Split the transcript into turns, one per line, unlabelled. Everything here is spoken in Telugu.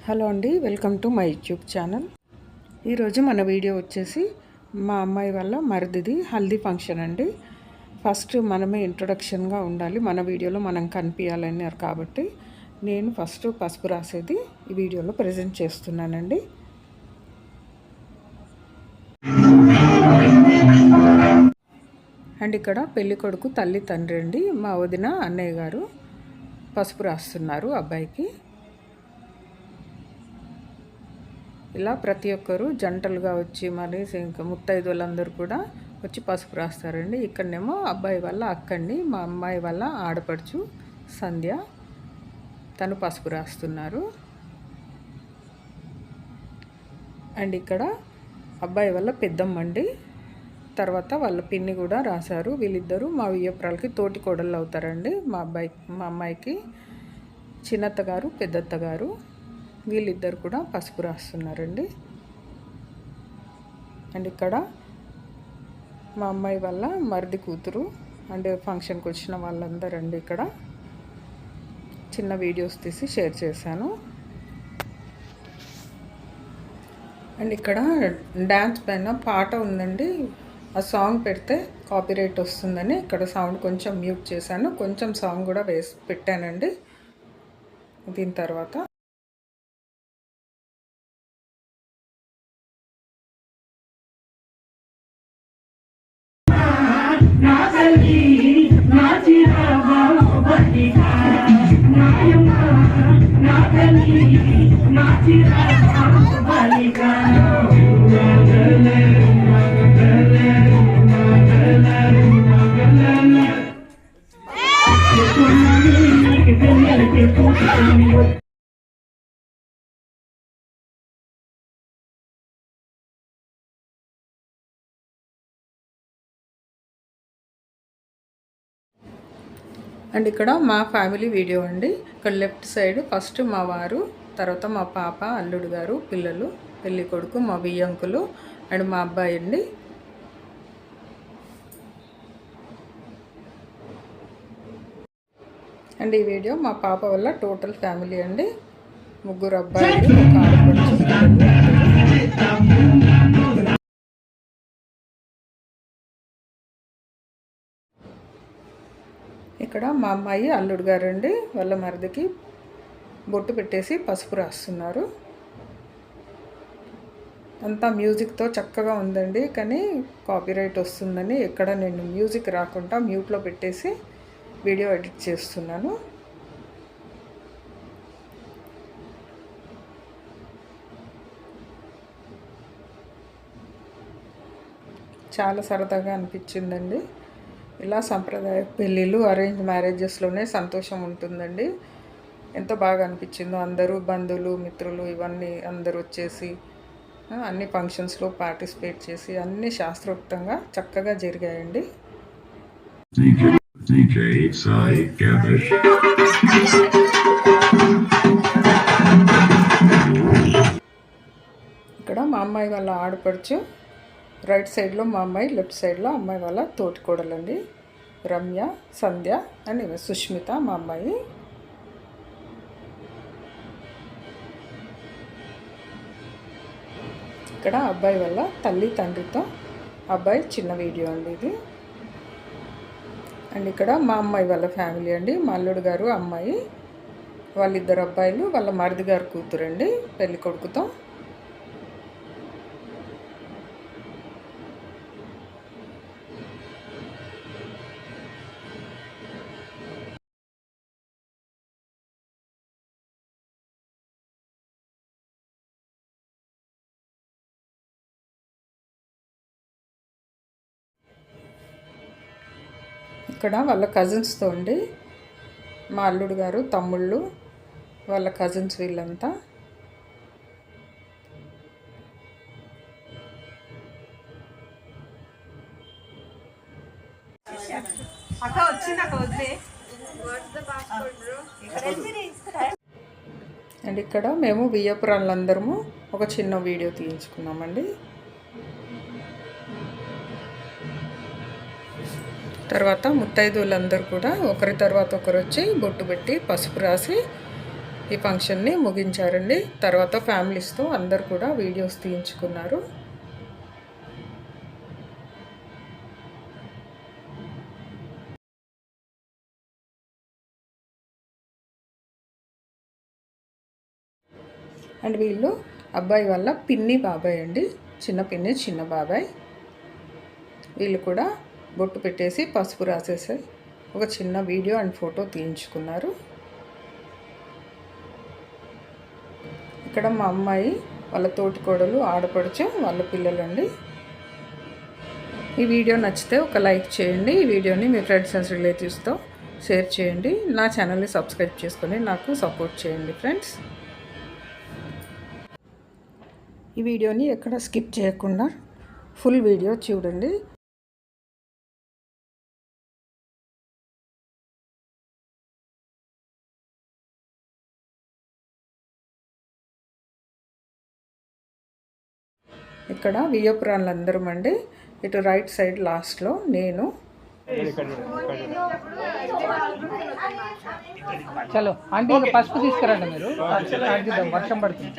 హలో అండి, welcome to my YouTube channel. ఈరోజు మన వీడియో వచ్చేసి మా అమ్మాయి వాళ్ళ మరిదిది హల్దీ ఫంక్షన్ అండి. ఫస్ట్ మనమే ఇంట్రొడక్షన్గా ఉండాలి, మన వీడియోలో మనం కనిపించాలన్నారు కాబట్టి నేను ఫస్ట్ పసుపు రాసేది ఈ వీడియోలో ప్రజెంట్ చేస్తున్నానండి. అండ్ ఇక్కడ పెళ్లి కొడుకు తల్లి తండ్రి అండి, మా వదిన అన్నయ్య గారు పసుపు రాస్తున్నారు అబ్బాయికి. ఇలా ప్రతి ఒక్కరు జంటలుగా వచ్చి మరి ఇంకా ముత్తైదువులందరూ కూడా వచ్చి పసుపు రాస్తారండి. ఇక్కడనేమో అబ్బాయి వాళ్ళ అక్కండి, మా అమ్మాయి వాళ్ళ ఆడపడుచు సంధ్య, తను పసుపు రాస్తున్నారు. అండ్ ఇక్కడ అబ్బాయి వాళ్ళ పెద్దమ్మండి, తర్వాత వాళ్ళ పిన్ని కూడా రాశారు. వీళ్ళిద్దరూ మా వియ్యపురాలకి తోటి కోడళ్ళు అవుతారండి. మా అమ్మాయికి చిన్నత్త గారు పెద్దత్త గారు, వీళ్ళిద్దరు కూడా పసుపు రాస్తున్నారండి. అండ్ ఇక్కడ మా అమ్మాయి వాళ్ళ మరిది కూతురు అండ్ ఫంక్షన్కి వచ్చిన వాళ్ళందరండి. ఇక్కడ చిన్న వీడియోస్ తీసి షేర్ చేశాను. అండ్ ఇక్కడ డ్యాన్స్ పైన పాట ఉందండి, ఆ సాంగ్ పెడితే కాపీరైట్ వస్తుందని ఇక్కడ సౌండ్ కొంచెం మ్యూట్ చేశాను. కొంచెం సాంగ్ కూడా పెట్టానండి. దీని తర్వాత అండ్ ఇక్కడ మా ఫ్యామిలీ వీడియో అండి. ఇక్కడ లెఫ్ట్ సైడ్ ఫస్ట్ మా వారు, తర్వాత మా పాప, అల్లుడు గారు, పిల్లలు, పెళ్ళి కొడుకు, మా బియ్యంకులు అండ్ మా అబ్బాయి అండి. అండ్ ఈ వీడియో మా పాప వల్ల టోటల్ ఫ్యామిలీ అండి, ముగ్గురు అబ్బాయిలు, ఒక ఆడపడుచు. ఇక్కడ మా అమ్మాయి అల్లుడు గారండి, వాళ్ళ మరిదికి బొట్టు పెట్టేసి పసుపు రాస్తున్నారు. అంతా మ్యూజిక్తో చక్కగా ఉందండి, కానీ కాపీరైట్ వస్తుందని ఇక్కడ నేను మ్యూజిక్ రాకుండా మ్యూట్లో పెట్టేసి వీడియో ఎడిట్ చేస్తున్నాను. చాలా సరదాగా అనిపించిందండి. ఇలా సంప్రదాయ పెళ్ళిళ్ళు, అరేంజ్ మ్యారేజెస్లోనే సంతోషం ఉంటుందండి. ఎంతో బాగా అనిపించిందో, అందరూ బంధువులు మిత్రులు ఇవన్నీ అందరూ వచ్చేసి అన్ని ఫంక్షన్స్లో పార్టిసిపేట్ చేసి అన్ని శాస్త్రోక్తంగా చక్కగా జరిగాయండి. ఇక్కడ మా అమ్మాయి వాళ్ళ ఆడపడుచు రైట్ సైడ్లో మా అమ్మాయి, లెఫ్ట్ సైడ్లో అమ్మాయి వాళ్ళ తోటి కోడలండి, రమ్య, సంధ్య అండ్ సుష్మిత మా అమ్మాయి. ఇక్కడ అబ్బాయి వాళ్ళ తల్లి తండ్రితో అబ్బాయి చిన్న వీడియో అండి ఇది. అండ్ ఇక్కడ మా అమ్మాయి వాళ్ళ ఫ్యామిలీ అండి, మా అల్లుడు గారు, అమ్మాయి, వాళ్ళిద్దరు అబ్బాయిలు, వాళ్ళ మరిది గారు కూతురండి పెళ్ళి కొడుకుతో. ఇక్కడ వాళ్ళ కజిన్స్తో అండి, మా అల్లుడు గారు తమ్ముళ్ళు, వాళ్ళ కజిన్స్ వీళ్ళంతా. అండ్ ఇక్కడ మేము వియ్యపురాళ్ళందరము ఒక చిన్న వీడియో తీయించుకున్నామండి. తర్వాత ముత్తైదువులందరూ కూడా ఒకరి తర్వాత ఒకరు వచ్చి బొట్టు పెట్టి పసుపు రాసి ఈ ఫంక్షన్ని ముగించారండి. తర్వాత ఫ్యామిలీస్తో అందరు కూడా వీడియోస్ తీయించుకున్నారు. అండ్ వీళ్ళు అబ్బాయి వాళ్ళ పిన్ని బాబాయ్ అండి, చిన్న పిన్ని చిన్న బాబాయ్. వీళ్ళు కూడా బొట్టు పెట్టేసి పసుపు రాసేసి ఒక చిన్న వీడియో అండ్ ఫోటో తీయించుకున్నారు. ఇక్కడ మా అమ్మాయి వాళ్ళ తోటి కోడలు, ఆడపడుచు, వాళ్ళ పిల్లలండి. ఈ వీడియో నచ్చితే ఒక లైక్ చేయండి. ఈ వీడియోని మీ ఫ్రెండ్స్ అండ్ రిలేటివ్స్తో షేర్ చేయండి. నా ఛానల్ని సబ్స్క్రైబ్ చేసుకొని నాకు సపోర్ట్ చేయండి ఫ్రెండ్స్. ఈ వీడియోని ఎక్కడ స్కిప్ చేయకుండా ఫుల్ వీడియో చూడండి. ఇక్కడ వియ్యపురాళ్ళందరం అండి. ఇటు రైట్ సైడ్ లాస్ట్లో నేను.
చలో ఆంటీ పసుపు తీసుకురండి మీరు, వర్షం పడుతుంది.